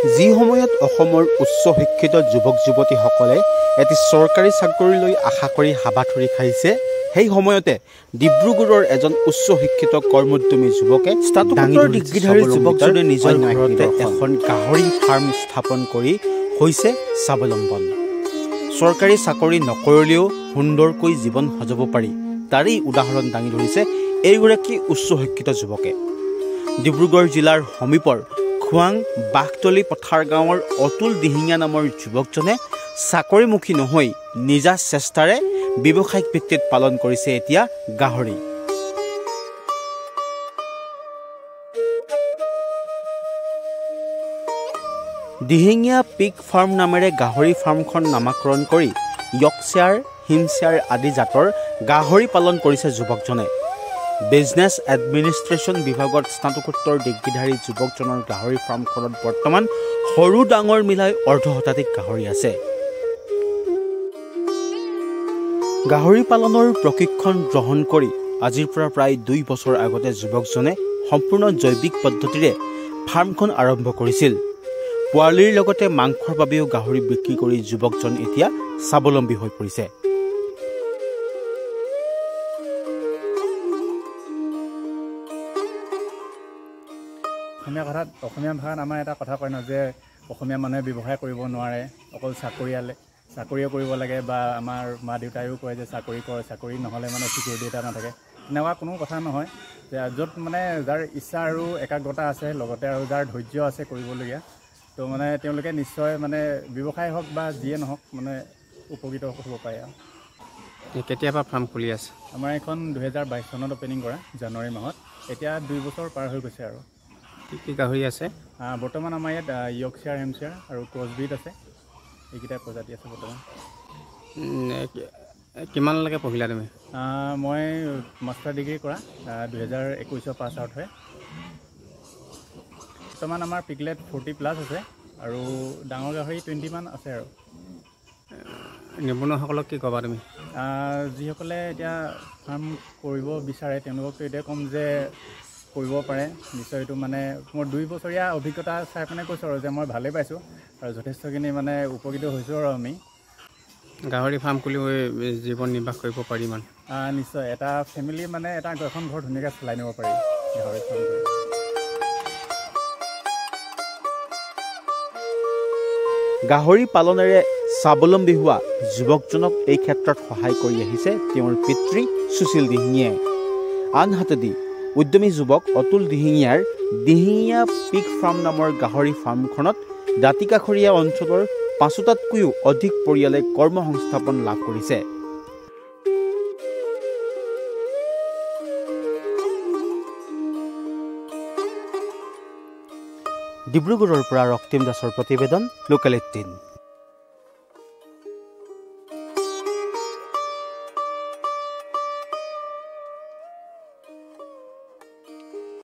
যি সময়ত অসমৰ উচ্চ শিক্ষিত যুৱক যুৱতীসকলে এটি চৰকাৰী চাকৰিলৈ আশা কৰি হাবাথুৰি খাইছে, সেই সময়তে ডিব্ৰুগড়ৰ এজন উচ্চ শিক্ষিত কৰ্মোদ্যমী যুৱকে স্নাতকোত্তৰ ডিগ্ৰীধাৰী যুৱকজনে নিজৰ ঘৰতে এখন গাহৰি ফাৰ্ম স্থাপন কৰি হৈছে স্বাৱলম্বন। চৰকাৰী চাকৰি নকৰিলেও সুন্দৰকৈ জীৱন সজাব পাৰি, তাৰেই উদাহৰণ দাঙি ধৰিছে এইগৰাকী উচ্চ শিক্ষিত যুৱকে। ডিব্ৰুগড় জিলাৰ সমীপৰ খোৱাং বাঘতলী পথাৰ গাঁৱৰ অতুল দিহিঙীয়া নামৰ যুৱকজনে চাকৰিমুখী নহৈ নিজা চেষ্টাৰে ব্যৱসায়িক ভিত্তিত পালন কৰিছে এতিয়া গাহৰি। দিহিঙীয়া পিগ ফাৰ্ম নামেৰে গাহৰি ফাৰ্মখন নামাকৰণ কৰি য়ৰ্কশ্বায়াৰ, হিমশ্বায়াৰ আদি জাতৰ গাহৰি পালন কৰিছে যুৱকজনে। বিজনেছ এডমিনিষ্ট্ৰেশ্যন বিভাগত স্নাতকোত্তৰ ডিগ্ৰীধাৰী যুৱকজনৰ গাহৰি ফাৰ্মখনত বৰ্তমান সৰু ডাঙৰ মিলাই অৰ্ধশতাধিক গাহৰি আছে। গাহৰি পালনৰ প্ৰশিক্ষণ গ্ৰহণ কৰি আজিৰ পৰা প্ৰায় 2 বছৰ আগতে যুৱকজনে সম্পূৰ্ণ জৈৱিক পদ্ধতিৰে ফাৰ্মখন আৰম্ভ কৰিছিল। পোৱালিৰ লগতে মাংসৰ বাবেও গাহৰি বিক্ৰী কৰি যুৱকজন এতিয়া স্বাৱলম্বী হৈ পৰিছে। অসমীয়া ভাষাত আমাৰ এটা কথা কয় ন, যে অসমীয়া মানুহে ব্যৱসায় কৰিব নোৱাৰে, অকল চাকৰিয়ে কৰিব লাগে, বা আমাৰ মা দেউতায়ো কয় যে চাকৰি কৰ, চাকৰি নহ'লে মানে চিকিউৰিটি এটা নাথাকে। তেনেকুৱা কোনো কথা নহয়। য'ত মানে যাৰ ইচ্ছা আৰু একাগ্ৰতা আছে, লগতে আৰু যাৰ ধৈৰ্য আছে কৰিবলগীয়া, তো মানে তেওঁলোকে নিশ্চয় মানে ব্যৱসায় হওক বা যিয়ে নহওক মানে উপকৃত হ'ব পাৰে। আৰু কেতিয়াবা ফাৰ্ম খুলি আছে? আমাৰ এখন 2022 চনত অপেনিং কৰা, জানুৱাৰী মাহত। এতিয়া 2 বছৰ পাৰ হৈ গৈছে। আৰু কি গাহৰি আছে বৰ্তমান? আমাৰ ইয়াত য়ৰ্কশ্বায়াৰ, হেমশ্বায়াৰ আৰু ক্ৰছব্ৰীড আছে। এইকেইটা প্ৰজাতি আছে বৰ্তমান। কিমানলৈকে পঢ়িলা তুমি? মই মাষ্টাৰ ডিগ্ৰী কৰা, 2021 পাছ আউট হয়। বৰ্তমান আমাৰ পিকলেট 40+ আছে আৰু ডাঙৰ গাহৰি 20 মান আছে। আৰু নিবনুৱাসকলক কি ক'বা তুমি? যিসকলে এতিয়া ফাৰ্ম কৰিব বিচাৰে তেওঁলোককতো এতিয়া ক'ম যে কৰিব পাৰে নিশ্চয়। এইটো মানে মোৰ 2 বছৰীয়া অভিজ্ঞতা চাই পেলাই কৈছোঁ আৰু যে মই ভালেই পাইছোঁ আৰু যথেষ্টখিনি মানে উপকৃত হৈছোঁ। আৰু আমি গাহৰি ফাৰ্ম খুলি জীৱন নিৰ্বাহ কৰিব পাৰি মানে? নিশ্চয়। এটা ফেমিলি মানে এখন ঘৰ ধুনীয়াকৈ চলাই নিব পাৰি গাহৰি ফাৰ্ম কৰি। গাহৰি পালনেৰে স্বাৱলম্বী হোৱা যুৱকজনক এই ক্ষেত্ৰত সহায় কৰি আহিছে তেওঁৰ পিতৃ সুশীল দিহিঙীয়ে। আনহাতেদি উদ্যমী যুৱক অতুল দিহিঙীয়াৰ দিহিঙীয়া পিগ ফাৰ্ম নামৰ গাহৰি ফাৰ্মখনত দাঁতিকাষৰীয়া অঞ্চলৰ 5টাতকৈও অধিক পৰিয়ালে কৰ্মসংস্থাপন লাভ কৰিছে। ডিব্ৰুগড়ৰ পৰা ৰক্তিম দাসৰ প্ৰতিবেদন, লোকেল 18।